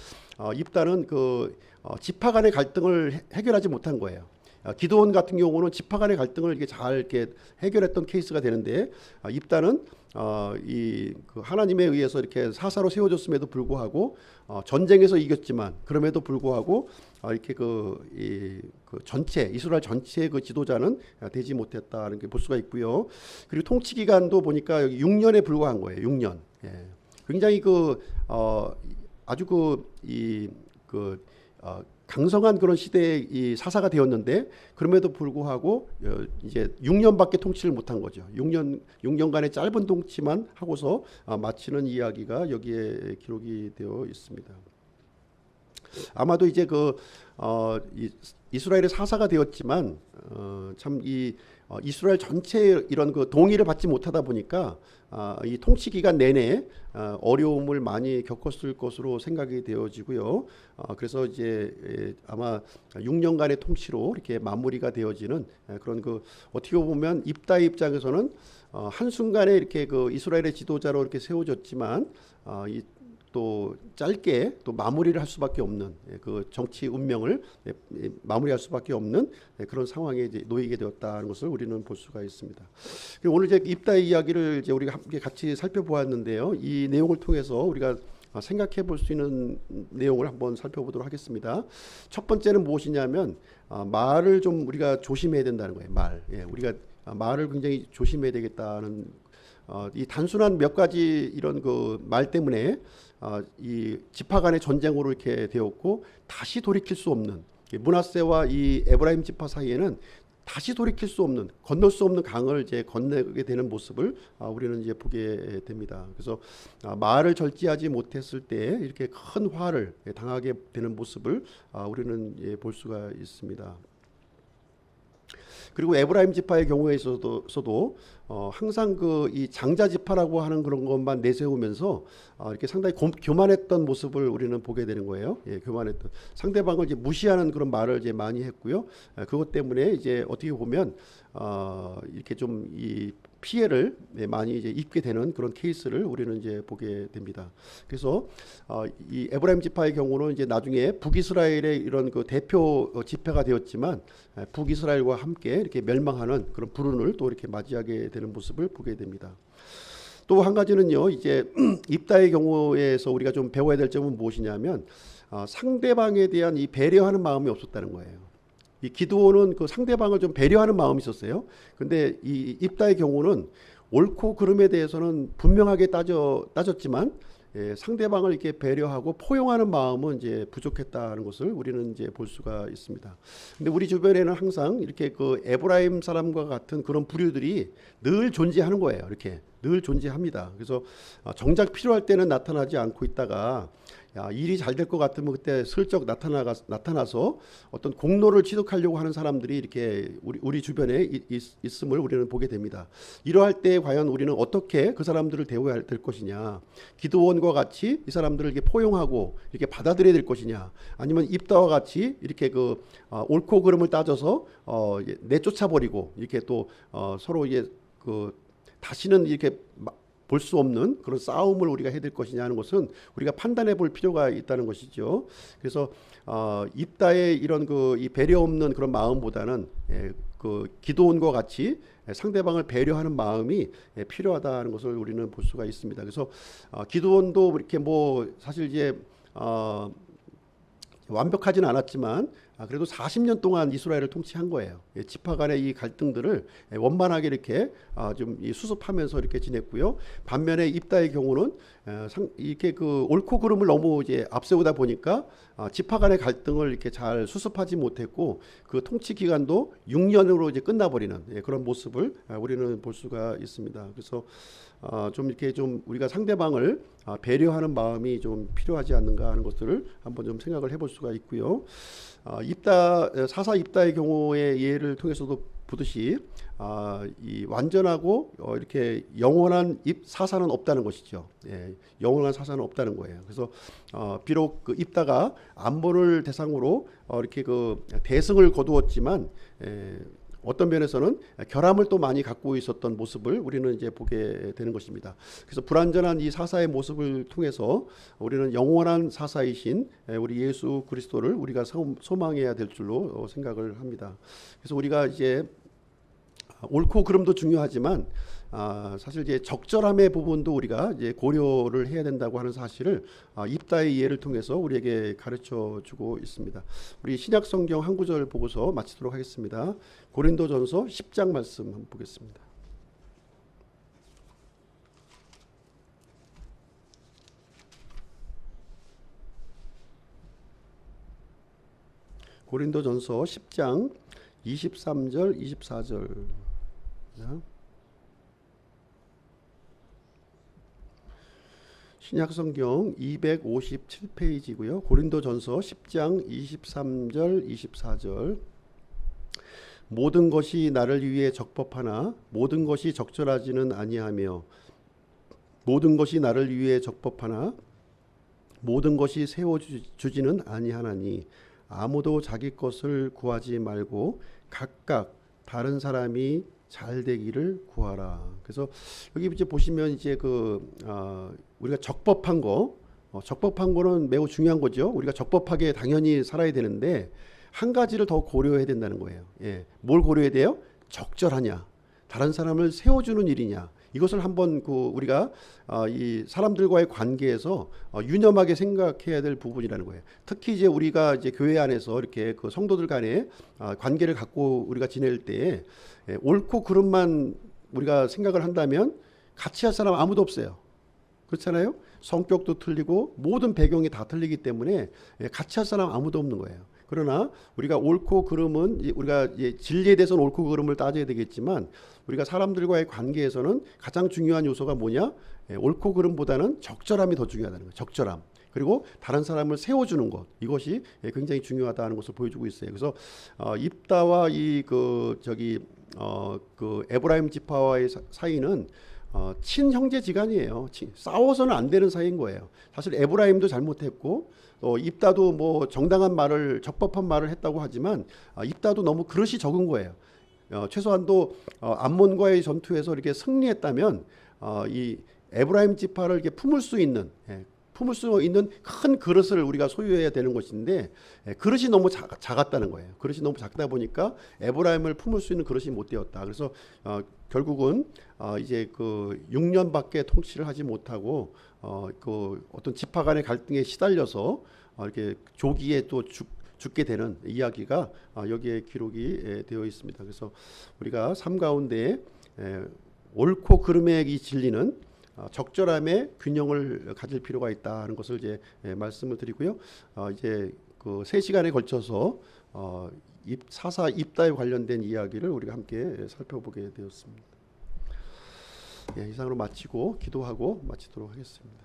입다는 그 지파 간의 갈등을 해결하지 못한 거예요. 기드온 같은 경우는 지파 간의 갈등을 이렇게 잘 이렇게 해결했던 케이스가 되는데 입다는 그 하나님에 의해서 이렇게 사사로 세워졌음에도 불구하고 전쟁에서 이겼지만 그럼에도 불구하고 이렇게 그 전체 이스라엘 전체의 그 지도자는 되지 못했다는 게 볼 수가 있고요. 그리고 통치 기간도 보니까 6년에 불과한 거예요. 6년. 예. 굉장히 아주 강성한 그런 시대의 이 사사가 되었는데 그럼에도 불구하고 이제 6년밖에 통치를 못한 거죠. 6년간의 짧은 통치만 하고서 마치는 이야기가 여기에 기록이 되어 있습니다. 아마도 이제 이스라엘의 사사가 되었지만 참 이스라엘 전체의 이런 그 동의를 받지 못하다 보니까 이 통치 기간 내내 어려움을 많이 겪었을 것으로 생각이 되어지고요. 그래서 이제 아마 6년간의 통치로 이렇게 마무리가 되어지는 그런 어떻게 보면 입다의 입장에서는 한순간에 이렇게 이스라엘의 지도자로 이렇게 세워졌지만 또 짧게 또 마무리를 할 수밖에 없는 그 정치 운명을 마무리할 수밖에 없는 그런 상황에 이제 놓이게 되었다는 것을 우리는 볼 수가 있습니다. 오늘 이제 입다의 이야기를 이제 우리가 함께 같이 살펴보았는데요. 이 내용을 통해서 우리가 생각해 볼 수 있는 내용을 한번 살펴보도록 하겠습니다. 첫 번째는 무엇이냐면 말을 좀 우리가 조심해야 된다는 거예요. 우리가 말을 굉장히 조심해야 되겠다는 이 단순한 몇 가지 이런 말 때문에 이 지파 간의 전쟁으로 이렇게 되었고 다시 돌이킬 수 없는 므낫세와 이 에브라임 지파 사이에는 다시 돌이킬 수 없는 건널 수 없는 강을 이제 건너게 되는 모습을 우리는 이제 보게 됩니다. 그래서 말을 절제하지 못했을 때 이렇게 큰 화를 당하게 되는 모습을 우리는 볼 수가 있습니다. 그리고 에브라임 지파의 경우에 있어서도 항상 이 장자 지파라고 하는 그런 것만 내세우면서 이렇게 상당히 교만했던 모습을 우리는 보게 되는 거예요. 교만했던 상대방을 이제 무시하는 그런 말을 이제 많이 했고요. 그것 때문에 이제 어떻게 보면 이렇게 좀 이 피해를 많이 이제 입게 되는 그런 케이스를 우리는 이제 보게 됩니다. 그래서 이 에브라임 지파의 경우는 이제 나중에 북이스라엘의 이런 대표 지파가 되었지만 북이스라엘과 함께 이렇게 멸망하는 그런 불운을 또 이렇게 맞이하게 되는 모습을 보게 됩니다. 또 한 가지는요, 이제 입다의 경우에서 우리가 좀 배워야 될 점은 무엇이냐면 상대방에 대한 이 배려하는 마음이 없었다는 거예요. 이 기드온은 상대방을 좀 배려하는 마음이 있었어요. 근데 이 입다의 경우는 옳고 그름에 대해서는 분명하게 따졌지만 상대방을 이렇게 배려하고 포용하는 마음은 이제 부족했다는 것을 우리는 이제 볼 수가 있습니다. 근데 우리 주변에는 항상 이렇게 에브라임 사람과 같은 그런 부류들이 늘 존재하는 거예요. 이렇게 늘 존재합니다. 그래서 정작 필요할 때는 나타나지 않고 있다가 일이 잘 될 것 같으면 그때 슬쩍 나타나서 어떤 공로를 취득하려고 하는 사람들이 이렇게 우리 주변에 있음을 우리는 보게 됩니다. 이러할 때 과연 우리는 어떻게 그 사람들을 대해야 될 것이냐? 기드온과 같이 이 사람들을 이렇게 포용하고 이렇게 받아들여야 될 것이냐? 아니면 입다와 같이 이렇게 옳고 그름을 따져서 내쫓아 버리고 이렇게 또 서로 이게 다시는 이렇게 볼 수 없는 그런 싸움을 우리가 해야 될 것이냐 하는 것은 우리가 판단해 볼 필요가 있다는 것이죠. 그래서 입다의 이런 이 배려 없는 그런 마음보다는 기드온과 같이 상대방을 배려하는 마음이 필요하다는 것을 우리는 볼 수가 있습니다. 그래서 기드온도 이렇게 사실 이제 완벽하진 않았지만 그래도 40년 동안 이스라엘을 통치한 거예요. 지파 간의 이 갈등들을 원만하게 이렇게 좀 수습하면서 이렇게 지냈고요. 반면에 입다의 경우는 이렇게 그 옳고 그름을 너무 이제 앞세우다 보니까 지파 간의 갈등을 이렇게 잘 수습하지 못했고 그 통치 기간도 6년으로 이제 끝나버리는 그런 모습을 우리는 볼 수가 있습니다. 그래서 좀 이렇게 좀 우리가 상대방을 배려하는 마음이 좀 필요하지 않는가 하는 것들을 한번 좀 생각을 해볼 수가 있고요. 사사 입다의 경우의 예를 통해서도 보듯이 이 완전하고 이렇게 영원한 사사는 없다는 것이죠. 영원한 사사는 없다는 거예요. 그래서 비록 그 입다가 암몬을 대상으로 이렇게 그 대승을 거두었지만 어떤 면에서는 결함을 또 많이 갖고 있었던 모습을 우리는 이제 보게 되는 것입니다. 그래서 불완전한 이 사사의 모습을 통해서 우리는 영원한 사사이신 우리 예수 그리스도를 우리가 소망해야 될 줄로 생각을 합니다. 그래서 우리가 이제 옳고 그름도 중요하지만 사실 이제 적절함의 부분도 우리가 이제 고려를 해야 된다고 하는 사실을 입다의 예를 통해서 우리에게 가르쳐 주고 있습니다. 우리 신약 성경 한 구절 보고서 마치도록 하겠습니다. 고린도전서 10장 말씀 한번 보겠습니다. 고린도전서 10장 23절 24절. 신약성경 257페이지고요. 고린도전서 10장 23절 24절. 모든 것이 나를 위해 적법하나 모든 것이 적절하지는 아니하며 모든 것이 나를 위해 적법하나 모든 것이 세워주지는 아니하나니 아무도 자기 것을 구하지 말고 각각 다른 사람이 잘 되기를 구하라. 그래서 여기 이제 보시면 이제 우리가 적법한 거는 매우 중요한 거죠. 우리가 적법하게 당연히 살아야 되는데 한 가지를 더 고려해야 된다는 거예요. 뭘 고려해야 돼요? 적절하냐, 다른 사람을 세워주는 일이냐. 이것을 한번 우리가 이 사람들과의 관계에서 유념하게 생각해야 될 부분이라는 거예요. 특히 이제 우리가 이제 교회 안에서 이렇게 그 성도들 간의 관계를 갖고 우리가 지낼 때 옳고 그름만 우리가 생각을 한다면 같이 할 사람 아무도 없어요. 그렇잖아요. 성격도 틀리고 모든 배경이 다 틀리기 때문에 같이 할 사람 아무도 없는 거예요. 그러나 우리가 옳고 그름은 우리가 진리에 대해서는 옳고 그름을 따져야 되겠지만 우리가 사람들과의 관계에서는 가장 중요한 요소가 뭐냐? 옳고 그름보다는 적절함이 더 중요하다는 거예요. 적절함. 그리고 다른 사람을 세워주는 것, 이것이 굉장히 중요하다는 것을 보여주고 있어요. 그래서 입다와 에브라임 지파와의 사이는 친형제지간이에요. 싸워서는 안 되는 사이인 거예요. 사실 에브라임도 잘못했고 입다도 뭐 정당한 말을, 적법한 말을 했다고 하지만 입다도 너무 그릇이 적은 거예요. 최소한도 암몬과의 전투에서 이렇게 승리했다면 이 에브라임 지파를 이렇게 품을 수 있는 큰 그릇을 우리가 소유해야 되는 것인데 그릇이 너무 작았다는 거예요. 그릇이 너무 작다 보니까 에브라임을 품을 수 있는 그릇이 못 되었다. 그래서 결국은 이제 6년밖에 통치를 하지 못하고 어떤 지파 간의 갈등에 시달려서 이렇게 조기에 또 죽게 되는 이야기가 여기에 기록이 되어 있습니다. 그래서 우리가 삶 가운데 옳고 그름의 이 진리는 적절함의 균형을 가질 필요가 있다는 것을 이제 말씀을 드리고요. 이제 3시간에 걸쳐서 사사 입다에 관련된 이야기를 우리가 함께 살펴보게 되었습니다. 이상으로 마치고 기도하고 마치도록 하겠습니다.